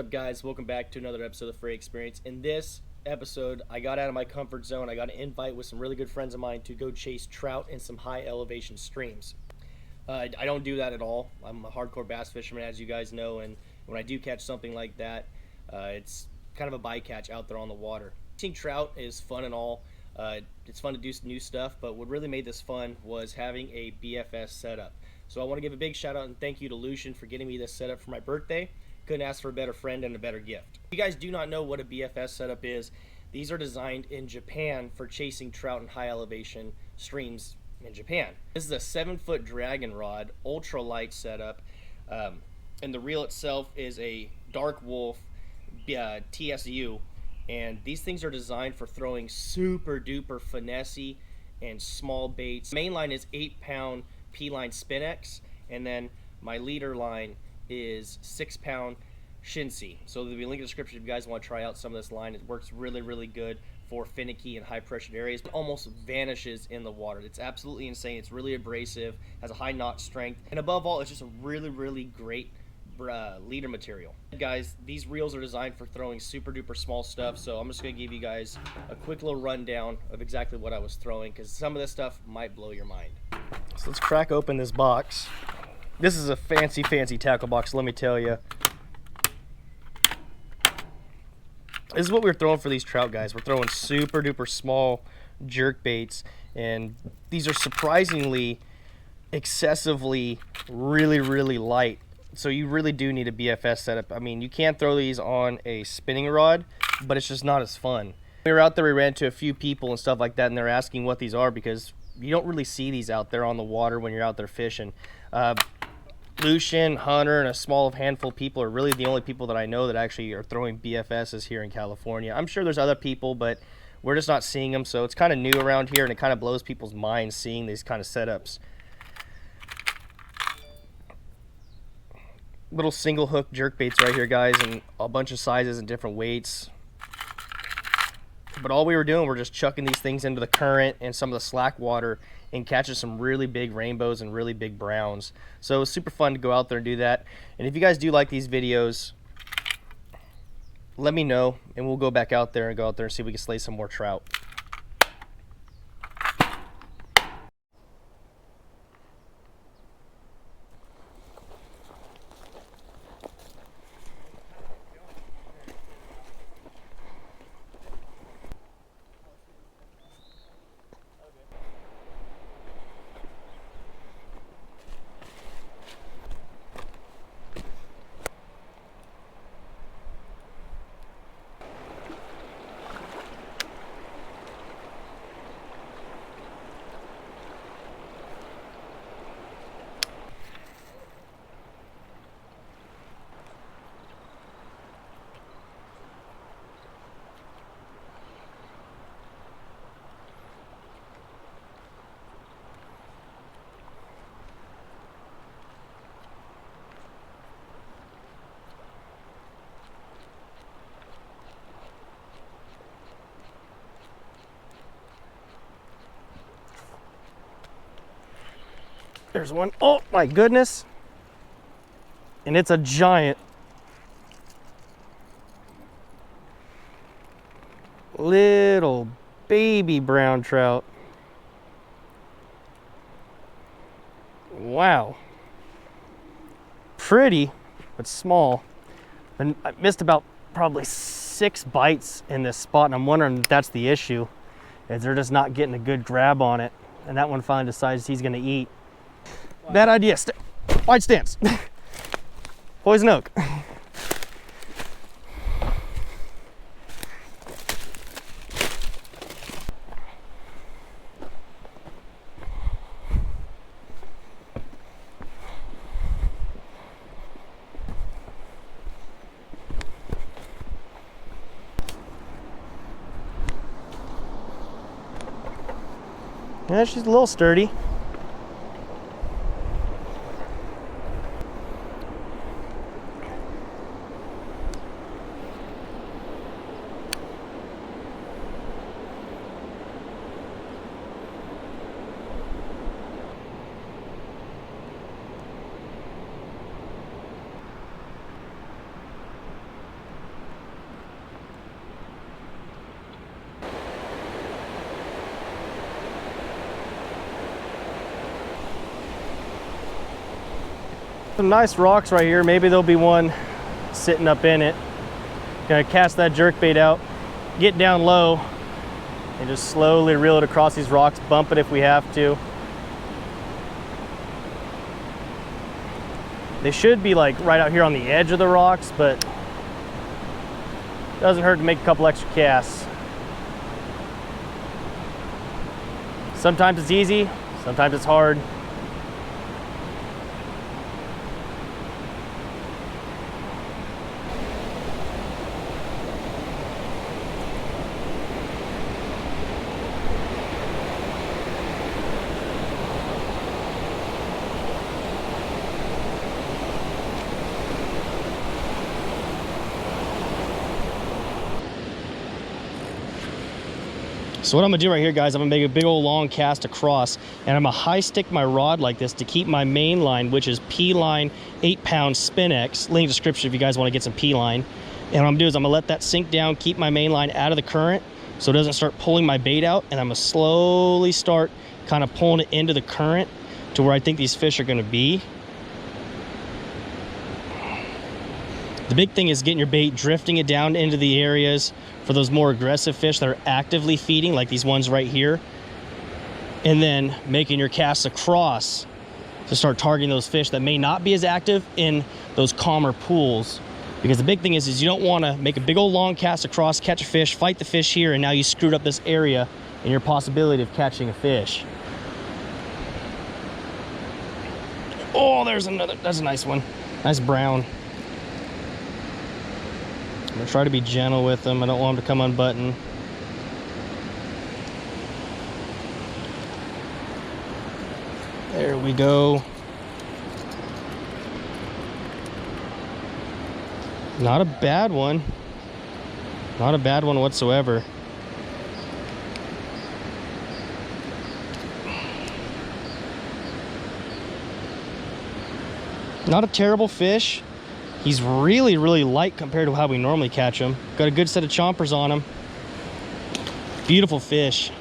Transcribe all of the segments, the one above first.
What's up, guys? Welcome back to another episode of the Freight Experience. In this episode, I got out of my comfort zone. I got an invite with some really good friends of mine to go chase trout in some high elevation streams. I don't do that at all. I'm a hardcore bass fisherman, as you guys know, and when I do catch something like that, it's kind of a bycatch out there on the water. Chasing trout is fun and all. It's fun to do some new stuff, but what really made this fun was having a BFS setup. So I want to give a big shout out and thank you to Lucian for getting me this setup for my birthday. Couldn't ask for a better friend and a better gift. If you guys do not know what a BFS setup is, these are designed in Japan for chasing trout in high elevation streams in Japan. This is a 7-foot dragon rod, ultra light setup, and the reel itself is a Dark Wolf TSU, and these things are designed for throwing super duper finessey and small baits. Main line is 8-pound P-line Spinex, and then my leader line is 6-pound Shinsi. So there'll be a link in the description if you guys want to try out some of this line. It works really good for finicky and high pressured areas. It almost vanishes in the water. It's absolutely insane. It's really abrasive, has a high knot strength, and above all, it's just a really great leader material. Guys, these reels are designed for throwing super duper small stuff, so I'm just going to give you guys a quick little rundown of exactly what I was throwing, because some of this stuff might blow your mind. So let's crack open this box. This is a fancy tackle box, let me tell you. This is what we're throwing for these trout, guys. We're throwing super duper small jerk baits, and these are surprisingly excessively really light. So you really do need a BFS setup. I mean, you can throw these on a spinning rod, but it's just not as fun. We were out there, we ran into a few people and stuff like that, and they're asking what these are because you don't really see these out there on the water when you're out there fishing. Lucian, Hunter, and a small handful of people are really the only people that I know that actually are throwing BFSs here in California. I'm sure there's other people, but we're just not seeing them, so it's kind of new around here, and it kind of blows people's minds seeing these kind of setups. Little single hook jerk baits right here, guys, and a bunch of sizes and different weights. But all we were doing, we're just chucking these things into the current and some of the slack water and catching some really big rainbows and really big browns. So it was super fun to go out there and do that. And if you guys do like these videos, let me know, and we'll go back out there and see if we can slay some more trout. There's one. Oh my goodness. And it's a giant. Little baby brown trout. Wow. Pretty, but small. And I missed about probably 6 bites in this spot, and I'm wondering if that's the issue, is they're just not getting a good grab on it. And that one finally decides he's gonna eat. Bad idea. Wide stance. Poison oak. Yeah, she's a little sturdy. some nice rocks right here. Maybe there'll be one sitting up in it. Gonna cast that jerkbait out, get down low, and just slowly reel it across these rocks, bump it if we have to. They should be like right out here on the edge of the rocks, but doesn't hurt to make a couple extra casts. Sometimes it's easy, sometimes it's hard. So what I'm gonna do right here, guys, I'm gonna make a big old long cast across, and I'm gonna high stick my rod like this to keep my main line, which is P-line 8-pound Spinex. Link description if you guys wanna get some P-line. And what I'm gonna do is I'm gonna let that sink down, keep my main line out of the current so it doesn't start pulling my bait out, and I'm gonna slowly start kind of pulling it into the current to where I think these fish are gonna be. The big thing is getting your bait, drifting it down into the areas for those more aggressive fish that are actively feeding, like these ones right here, and then making your casts across to start targeting those fish that may not be as active in those calmer pools. Because the big thing is you don't want to make a big old long cast across, catch a fish, fight the fish here, and now you screwed up this area and your possibility of catching a fish. Oh, there's another. That's a nice one. Nice brown. I'm gonna try to be gentle with them. I don't want them to come unbuttoned. There we go. Not a bad one. Not a bad one whatsoever. Not a terrible fish. He's really, really light compared to how we normally catch him. Got a good set of chompers on him. Beautiful fish.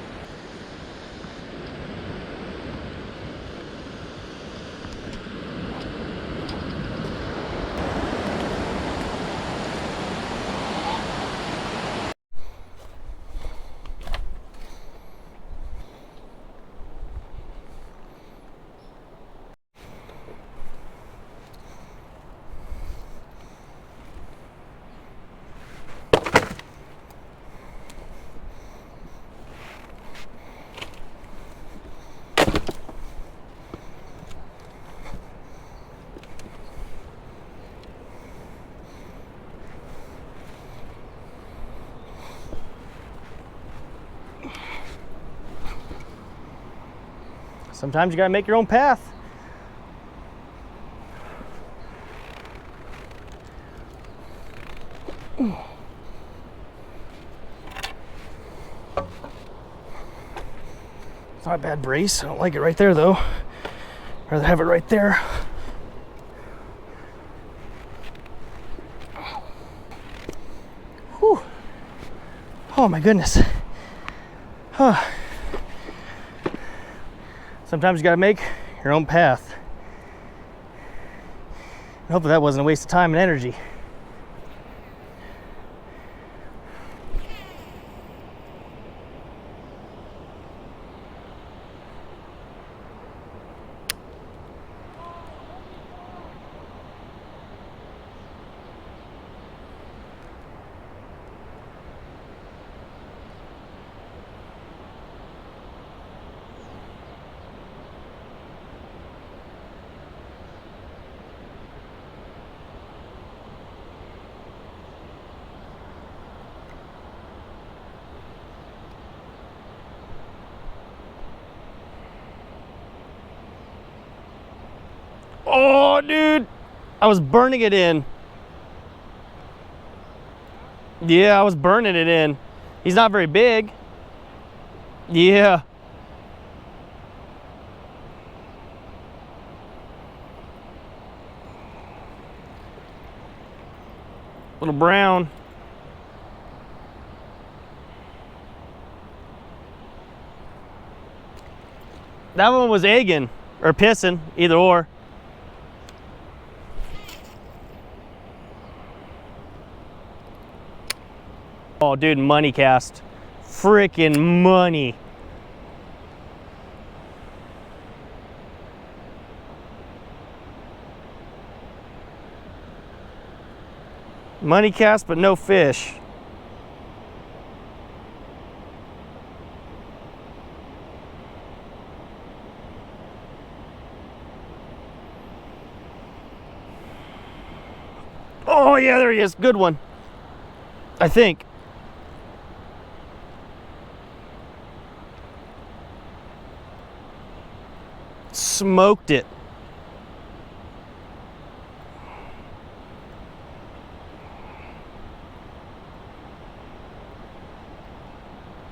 Sometimes you gotta make your own path. It's not a bad brace. I don't like it right there though. I'd rather have it right there. Whew. Oh my goodness. Huh. Sometimes you gotta make your own path. And hopefully that wasn't a waste of time and energy. Oh, dude, I was burning it in. Yeah, I was burning it in. He's not very big. Yeah. Little brown. That one was egging or pissing, either or. Oh, dude, money cast. Freaking money. Money cast, but no fish. Oh, yeah, there he is. Good one. I think. Smoked it.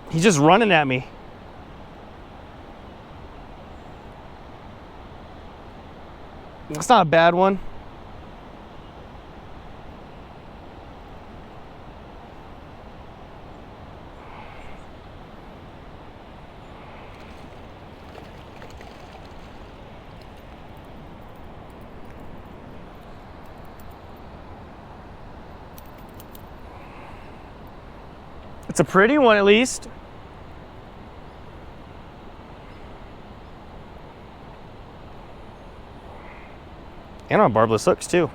He's just running at me. That's not a bad one. It's a pretty one, at least. And on barbless hooks, too.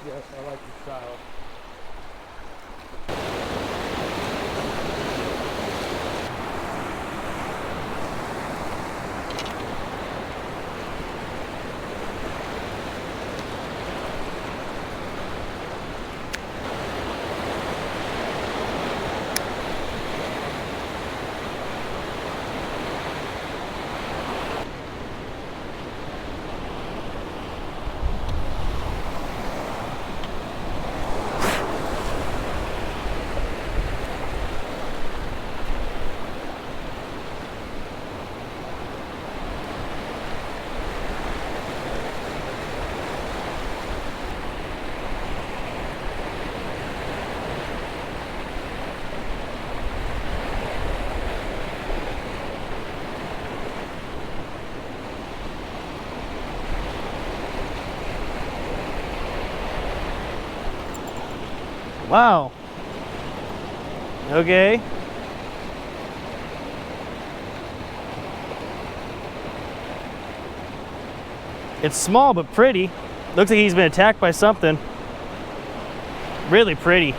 Yes, I like your style. Wow. Okay. It's small but pretty. Looks like he's been attacked by something. Really pretty.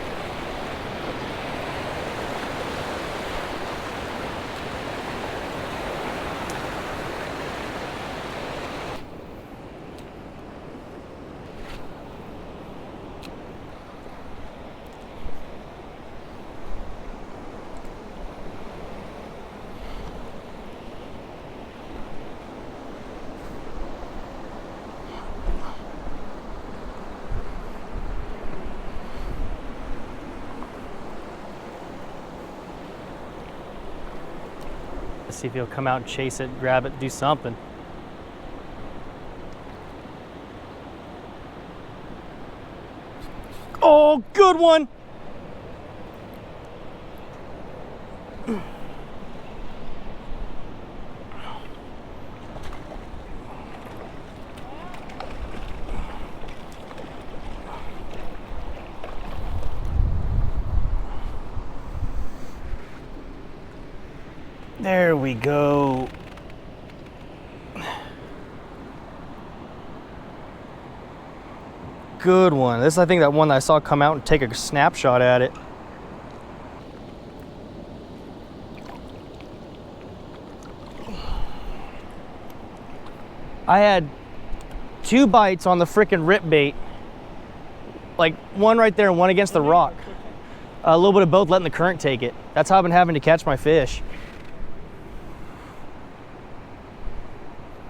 Let's see if he'll come out and chase it, grab it, do something. Oh, good one. There we go. Good one. This is, I think, that one that I saw come out and take a snapshot at it. I had 2 bites on the frickin' rip bait. Like one right there and one against the rock. A little bit of both, letting the current take it. That's how I've been having to catch my fish.